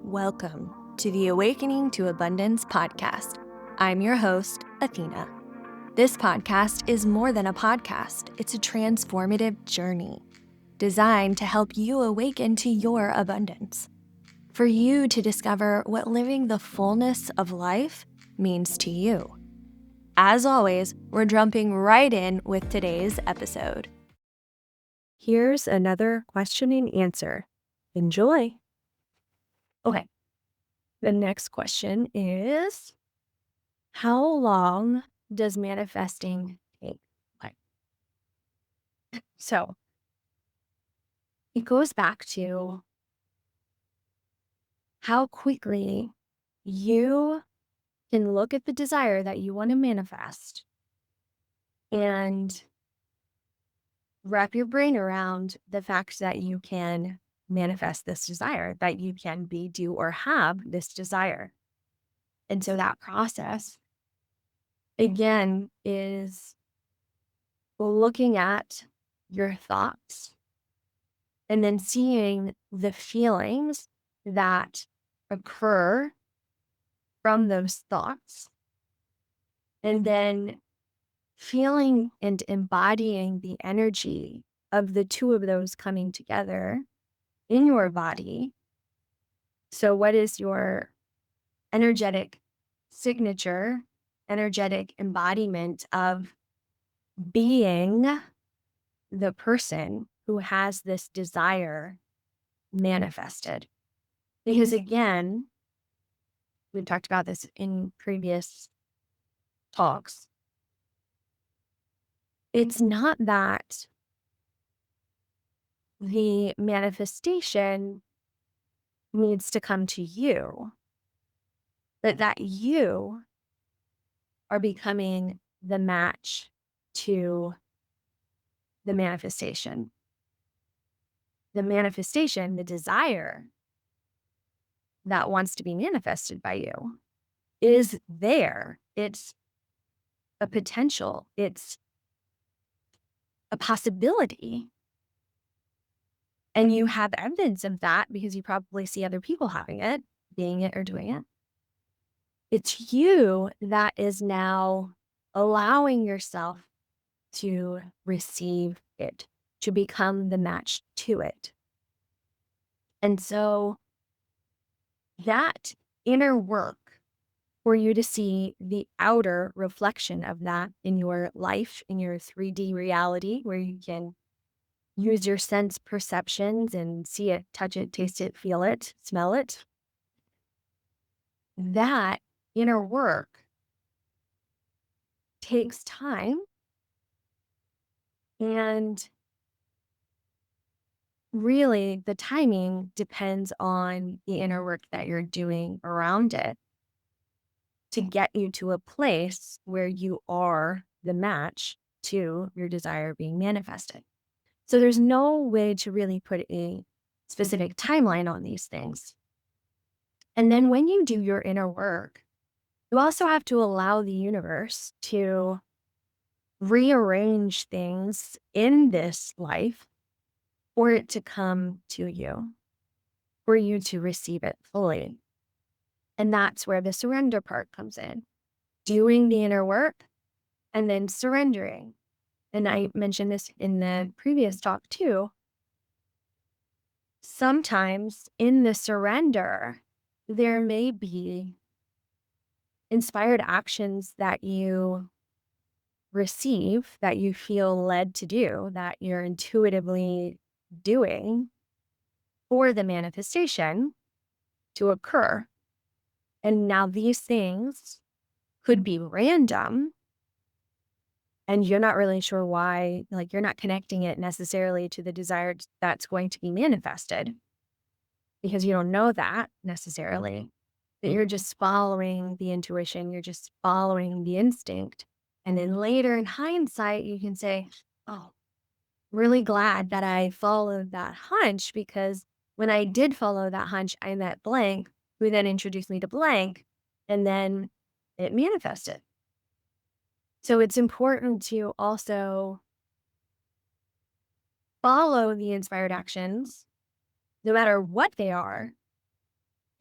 Welcome to the Awakening to Abundance podcast. I'm your host, Athena. This podcast is more than a podcast, it's a transformative journey designed to help you awaken to your abundance. For you to discover what living the fullness of life means to you. As always, we're jumping right in with today's episode. Here's another question and answer. Enjoy. Okay. The next question is, how long does manifesting take? Okay. So it goes back to how quickly you can look at the desire that you want to manifest and wrap your brain around the fact that you can manifest this desire, that you can be, do, or have this desire. And so that process, again, is looking at your thoughts and then seeing the feelings that occur from those thoughts, and then feeling and embodying the energy of the two of those coming together in your body. So what is your energetic signature, energetic embodiment of being the person who has this desire manifested? Because again, we've talked about this in previous talks. It's not that the manifestation needs to come to you, but that you are becoming the match to the manifestation. The manifestation, the desire that wants to be manifested by you is there. It's a potential. It's a possibility. And you have evidence of that because you probably see other people having it, being it, or doing it. It's you that is now allowing yourself to receive it, to become the match to it. And so that inner work for you to see the outer reflection of that in your life, in your 3D reality, where you can use your sense perceptions and see it, touch it, taste it, feel it, smell it. That inner work takes time, and really the timing depends on the inner work that you're doing around it to get you to a place where you are the match to your desire being manifested. So there's no way to really put a specific timeline on these things. And then when you do your inner work, you also have to allow the universe to rearrange things in this life for it to come to you, for you to receive it fully. And that's where the surrender part comes in. Doing the inner work and then surrendering. And I mentioned this in the previous talk too. Sometimes in the surrender, there may be inspired actions that you receive, that you feel led to do, that you're intuitively doing for the manifestation to occur. And now these things could be random and you're not really sure why, like you're not connecting it necessarily to the desire that's going to be manifested because you don't know that necessarily. That you're just following the intuition, you're just following the instinct. And then later in hindsight, you can say, oh, really glad that I followed that hunch, because when I did follow that hunch, I met blank, who then introduced me to blank, and then it manifested. So it's important to also follow the inspired actions, no matter what they are,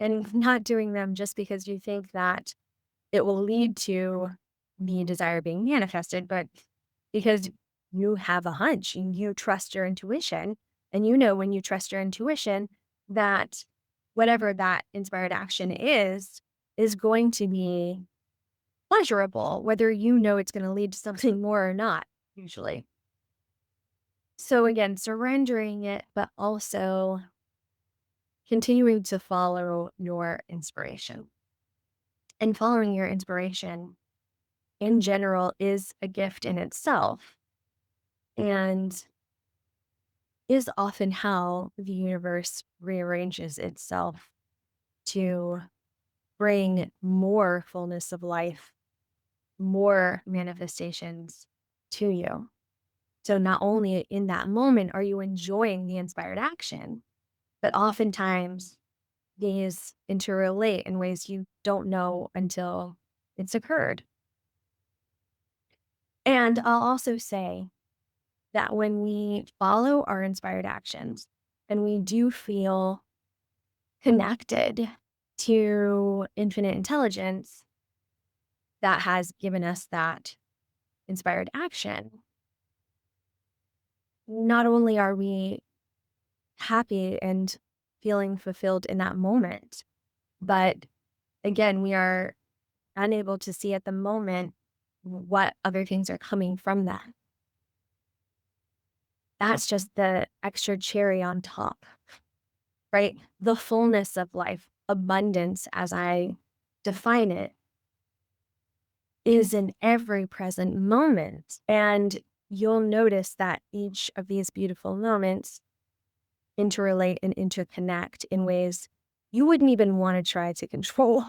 and not doing them just because you think that it will lead to the desire being manifested, but because you have a hunch and you trust your intuition. And you know, when you trust your intuition, that whatever that inspired action is going to be pleasurable, whether you know it's going to lead to something more or not, usually. So again, surrendering it, but also continuing to follow your inspiration. And following your inspiration in general is a gift in itself and is often how the universe rearranges itself to bring more fullness of life, more manifestations to you. So not only in that moment are you enjoying the inspired action, but oftentimes these interrelate in ways you don't know until it's occurred. And I'll also say that when we follow our inspired actions and we do feel connected to infinite intelligence that has given us that inspired action, not only are we happy and feeling fulfilled in that moment, but again, we are unable to see at the moment what other things are coming from that. That's just the extra cherry on top, right? The fullness of life, abundance, as I define it, is in every present moment. And you'll notice that each of these beautiful moments interrelate and interconnect in ways you wouldn't even want to try to control.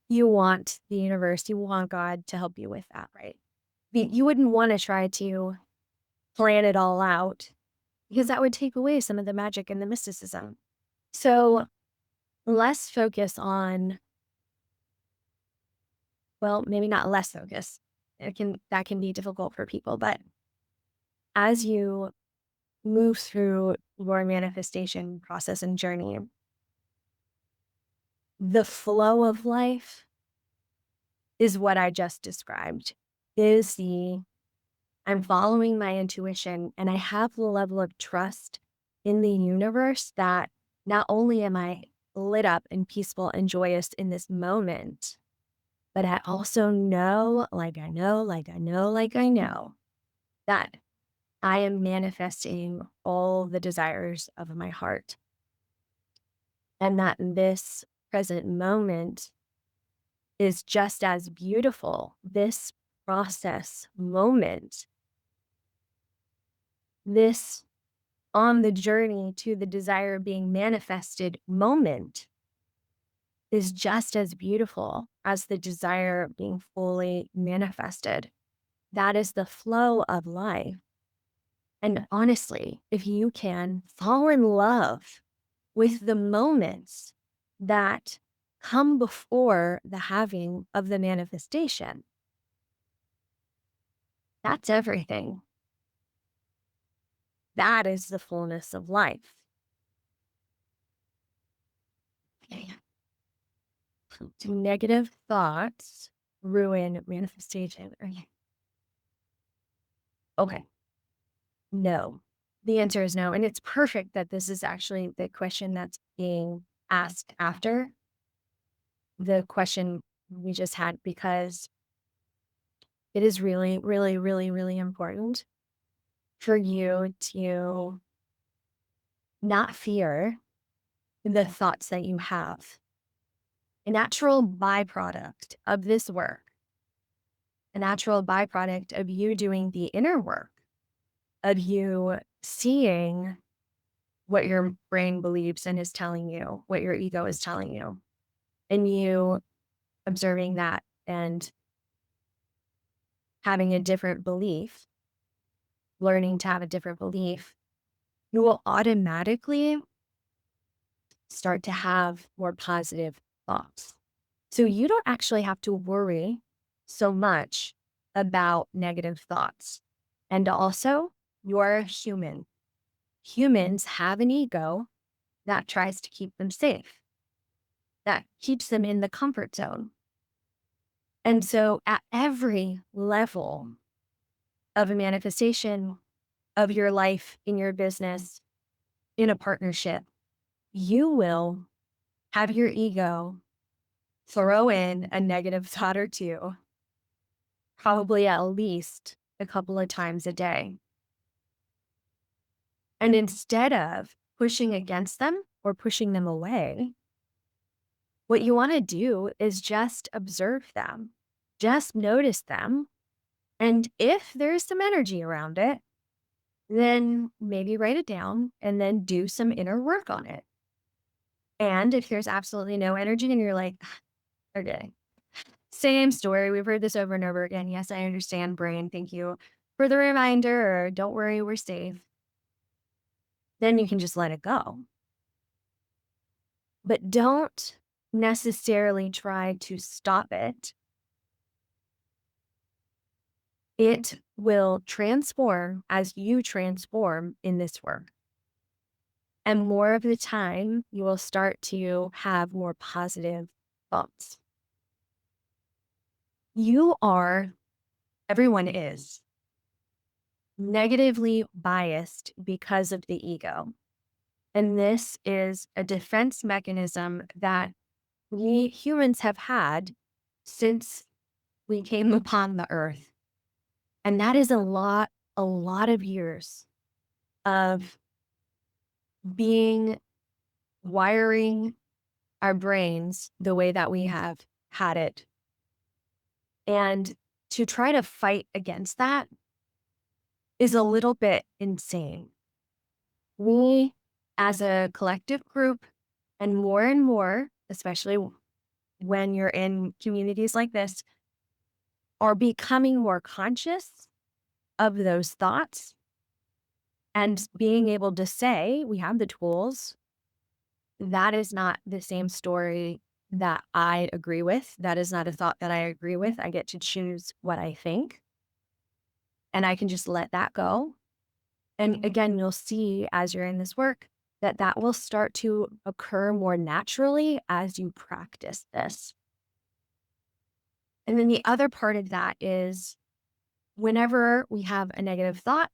You want the universe, you want God to help you with that, right? You wouldn't want to try to plan it all out because that would take away some of the magic and the mysticism. So less focus on, well, maybe not less focus. That can be difficult for people, but as you move through your manifestation process and journey, the flow of life is what I just described. Is the I'm following my intuition and I have the level of trust in the universe that not only am I lit up and peaceful and joyous in this moment, but I also know, that I am manifesting all the desires of my heart. And that this present moment is just as beautiful. This process moment, this on the journey to the desire being manifested moment is just as beautiful as the desire being fully manifested. That is the flow of life. And honestly, if you can fall in love with the moments that come before the having of the manifestation, that's everything. That is the fullness of life. Okay. Do negative thoughts ruin manifestation? Okay. No. The answer is no. And it's perfect that this is actually the question that's being asked after the question we just had, because it is really, really, really, really important for you to not fear the thoughts that you have. A natural byproduct of this work, a natural byproduct of you doing the inner work, of you seeing what your brain believes and is telling you, what your ego is telling you, and you observing that and having a different belief, learning to have a different belief, you will automatically start to have more positive thoughts. So you don't actually have to worry so much about negative thoughts. And also, you're human. Humans have an ego that tries to keep them safe. that keeps them in the comfort zone. And so at every level of a manifestation of your life, in your business, in a partnership, you will have your ego throw in a negative thought or two, probably at least a couple of times a day. And instead of pushing against them or pushing them away, what you want to do is just observe them, just notice them. And if there's some energy around it, then maybe write it down and then do some inner work on it. And if there's absolutely no energy and you're like, okay, same story. We've heard this over and over again. Yes, I understand, brain. Thank you for the reminder, or don't worry, we're safe. Then you can just let it go. But don't necessarily try to stop it. It will transform as you transform in this work. And more of the time, you will start to have more positive thoughts. You are, everyone is, negatively biased because of the ego. And this is a defense mechanism that we humans have had since we came upon the earth. And that is a lot of years of wiring our brains the way that we have had it. And to try to fight against that is a little bit insane. We, as a collective group, and more, especially when you're in communities like this, are becoming more conscious of those thoughts and being able to say, we have the tools. That is not the same story that I agree with. That is not a thought that I agree with. I get to choose what I think, and I can just let that go. And again, you'll see as you're in this work that that will start to occur more naturally as you practice this. And then the other part of that is whenever we have a negative thought,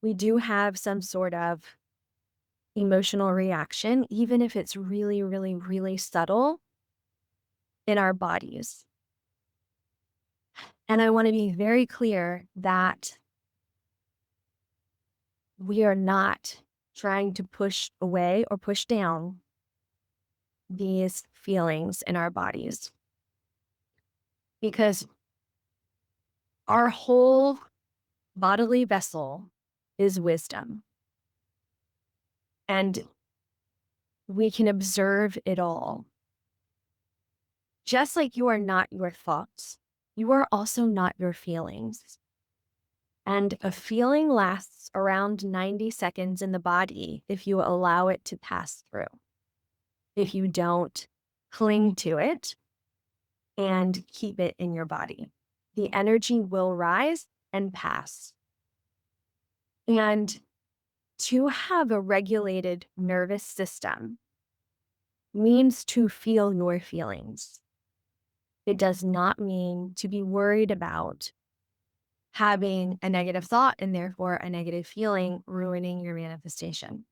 we do have some sort of emotional reaction, even if it's really, really, really subtle in our bodies. And I want to be very clear that we are not trying to push away or push down these feelings in our bodies, because our whole bodily vessel is wisdom, and we can observe it all. Just like you are not your thoughts, you are also not your feelings. And a feeling lasts around 90 seconds in the body if you allow it to pass through. If you don't cling to it and keep it in your body, the energy will rise and pass. And to have a regulated nervous system means to feel your feelings. It does not mean to be worried about having a negative thought and therefore a negative feeling ruining your manifestation.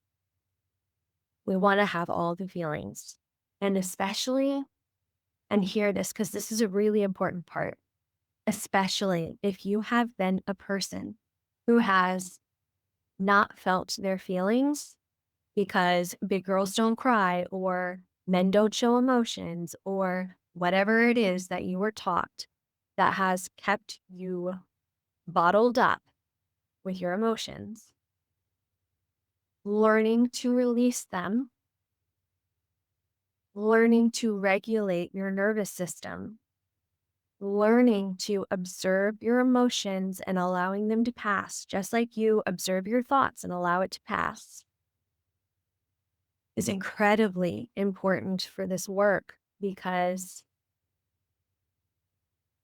We want to have all the feelings. And especially, and hear this because this is a really important part, especially if you have been a person who has not felt their feelings because big girls don't cry or men don't show emotions or whatever it is that you were taught that has kept you bottled up with your emotions. Learning to release them, learning to regulate your nervous system, learning to observe your emotions and allowing them to pass, just like you observe your thoughts and allow it to pass, is incredibly important for this work, because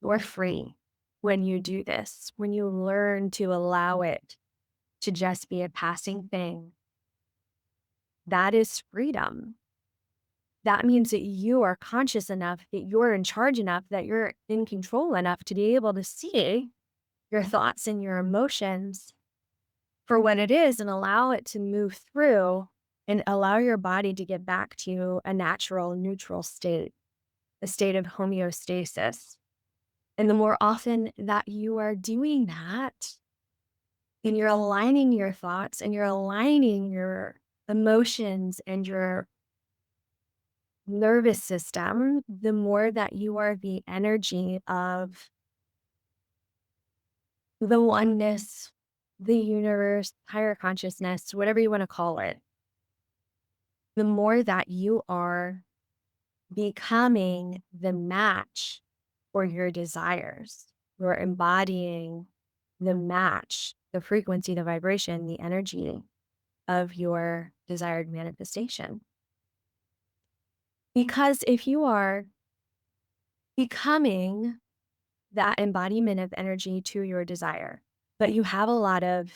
you're free when you do this, when you learn to allow it to just be a passing thing. That is freedom. that means that you are conscious enough, that you're in charge enough, that you're in control enough to be able to see your thoughts and your emotions for what it is and allow it to move through and allow your body to get back to a natural, neutral state, a state of homeostasis. And the more often that you are doing that, and you're aligning your thoughts and you're aligning your emotions and your nervous system, the more that you are the energy of the oneness, the universe, higher consciousness, whatever you want to call it, the more that you are becoming the match for your desires. You're embodying the match, the frequency, the vibration, the energy of your desired manifestation. Because if you are becoming that embodiment of energy to your desire, but you have a lot of,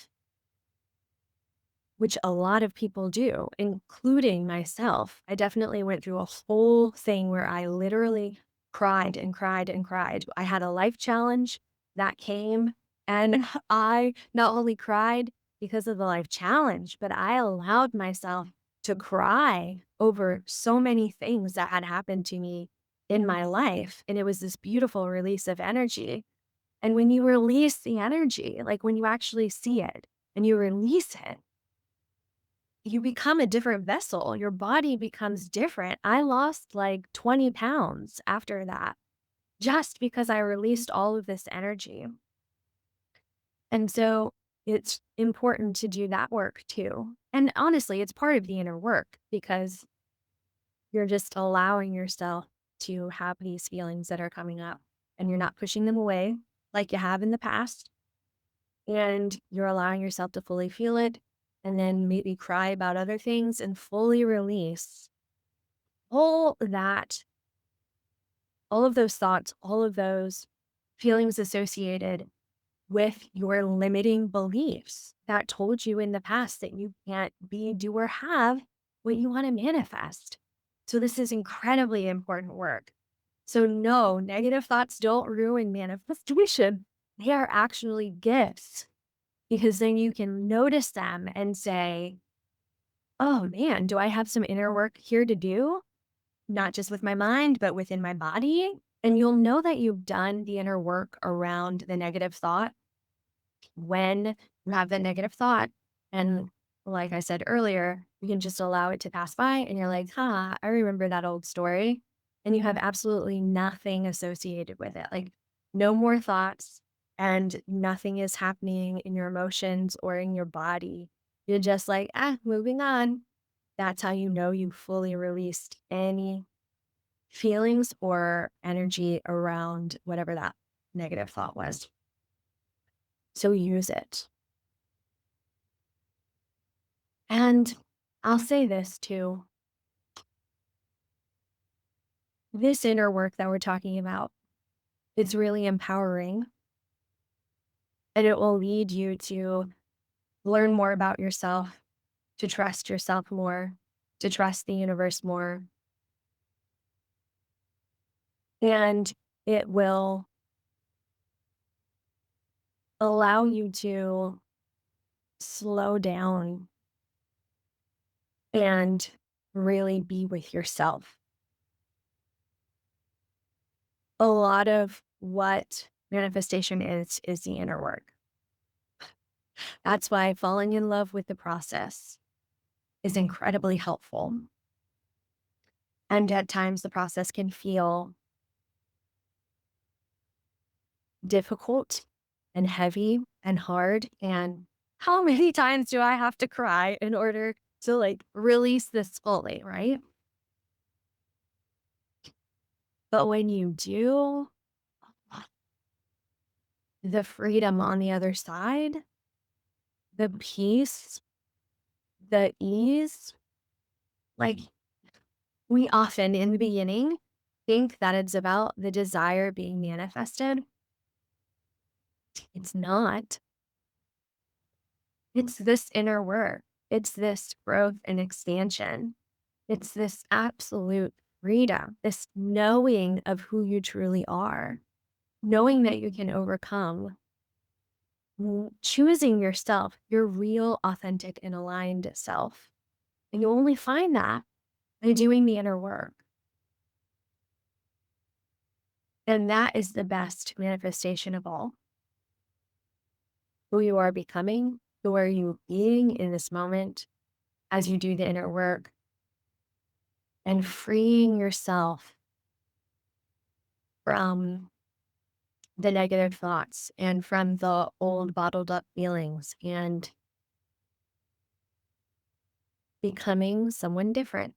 which a lot of people do, including myself. I definitely went through a whole thing where I literally cried and cried and cried. I had a life challenge that came, and I not only cried because of the life challenge, but I allowed myself to cry over so many things that had happened to me in my life. And it was this beautiful release of energy. And when you release the energy, like when you actually see it and you release it, you become a different vessel. Your body becomes different. I lost like 20 pounds after that, just because I released all of this energy. And so it's important to do that work too. And honestly, it's part of the inner work because you're just allowing yourself to have these feelings that are coming up and you're not pushing them away like you have in the past. And you're allowing yourself to fully feel it and then maybe cry about other things and fully release all that, all of those thoughts, all of those feelings associated with your limiting beliefs that told you in the past that you can't be, do, or have what you want to manifest. So, this is incredibly important work. So, no, negative thoughts don't ruin manifestation. They are actually gifts because then you can notice them and say, oh man, do I have some inner work here to do? Not just with my mind, but within my body. And you'll know that you've done the inner work around the negative thought when you have the negative thought. And like I said earlier, you can just allow it to pass by and you're like, huh, I remember that old story. And you have absolutely nothing associated with it. Like no more thoughts and nothing is happening in your emotions or in your body. You're just like, moving on. That's how you know you fully released any feelings or energy around whatever that negative thought was. So use it. And I'll say this too. This inner work that we're talking about, it's really empowering and it will lead you to learn more about yourself, to trust yourself more, to trust the universe more. And it will allow you to slow down and really be with yourself. A lot of what manifestation is the inner work. That's why falling in love with the process is incredibly helpful. And at times the process can feel difficult and heavy and hard. And how many times do I have to cry in order to like release this fully, right? But when you do, the freedom on the other side, the peace, the ease, like we often in the beginning think that it's about the desire being manifested. It's not. It's this inner work. It's this growth and expansion. It's this absolute freedom, this knowing of who you truly are, knowing that you can overcome, choosing yourself, your real, authentic, and aligned self. And you only find that by doing the inner work. And that is the best manifestation of all. Who you are becoming, who are you being in this moment as you do the inner work and freeing yourself from the negative thoughts and from the old bottled up feelings and becoming someone different,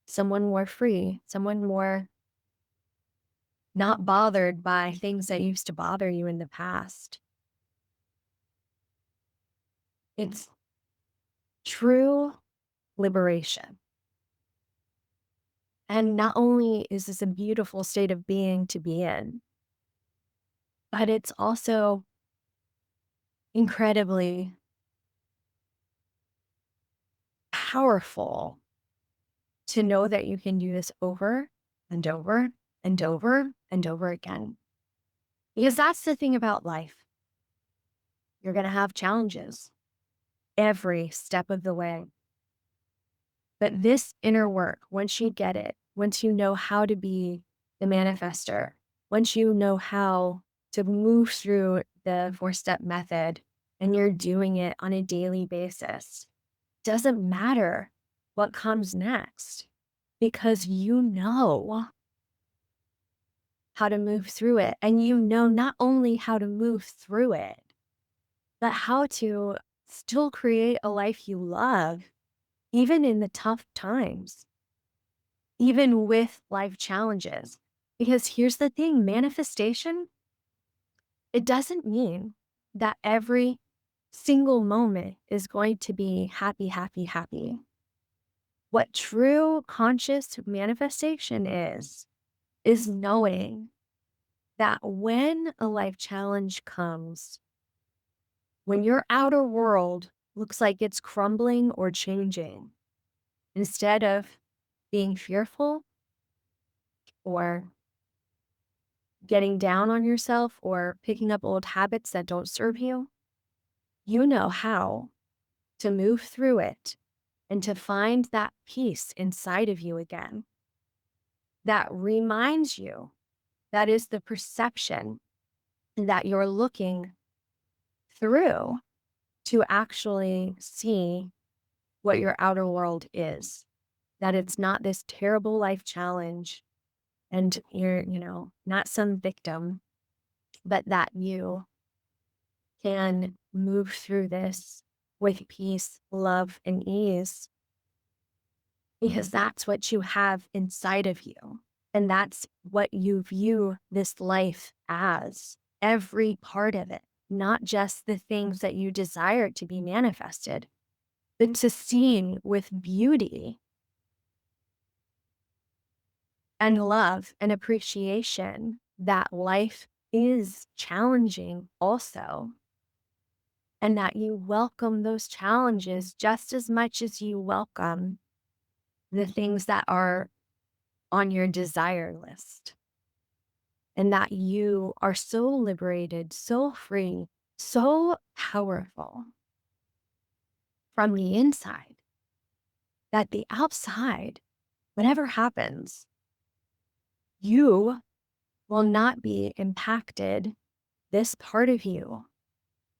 someone more free, someone more not bothered by things that used to bother you in the past. It's true liberation. And not only is this a beautiful state of being to be in, but it's also incredibly powerful to know that you can do this over and over and over and over again. Because that's the thing about life. You're going to have challenges every step of the way. But this inner work, once you get it, once you know how to be the manifester, once you know how to move through the 4-step method and you're doing it on a daily basis, doesn't matter what comes next because you know how to move through it. And you know not only how to move through it, but how to still create a life you love, even in the tough times, even with life challenges. Because here's the thing, manifestation, it doesn't mean that every single moment is going to be happy, happy, happy. What true conscious manifestation is knowing that when a life challenge comes, when your outer world looks like it's crumbling or changing, instead of being fearful or getting down on yourself or picking up old habits that don't serve you, you know how to move through it and to find that peace inside of you again that reminds you that is the perception that you're looking through to actually see what your outer world is, that it's not this terrible life challenge and you're, not some victim, but that you can move through this with peace, love, and ease because that's what you have inside of you. And that's what you view this life as, every part of it, not just the things that you desire to be manifested, but to see with beauty and love and appreciation that life is challenging also, and that you welcome those challenges just as much as you welcome the things that are on your desire list, and that you are so liberated, so free, so powerful from the inside that the outside, whatever happens, you will not be impacted. This part of you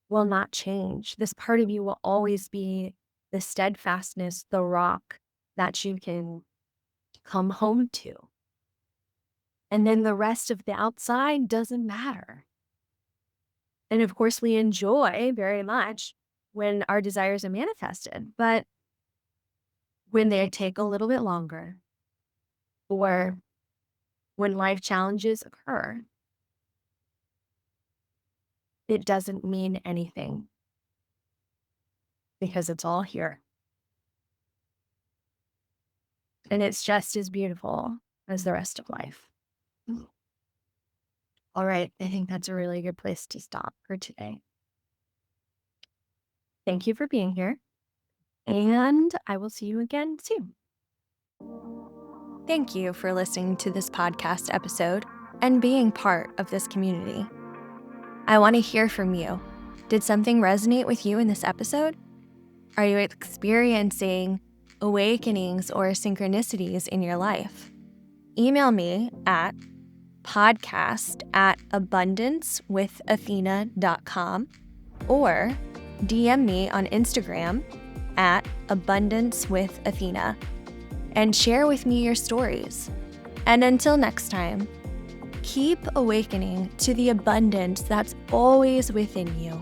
will not change. This part of you will always be the steadfastness, the rock that you can come home to. And then the rest of the outside doesn't matter. And of course, we enjoy very much when our desires are manifested, but when they take a little bit longer or when life challenges occur, it doesn't mean anything because it's all here. And it's just as beautiful as the rest of life. All right. I think that's a really good place to stop for today. Thank you for being here. And I will see you again soon. Thank you for listening to this podcast episode and being part of this community. I want to hear from you. Did something resonate with you in this episode? Are you experiencing awakenings or synchronicities in your life? Email me at podcast@abundancewithathena.com or DM me on Instagram at abundancewithathena and share with me your stories. And until next time, keep awakening to the abundance that's always within you.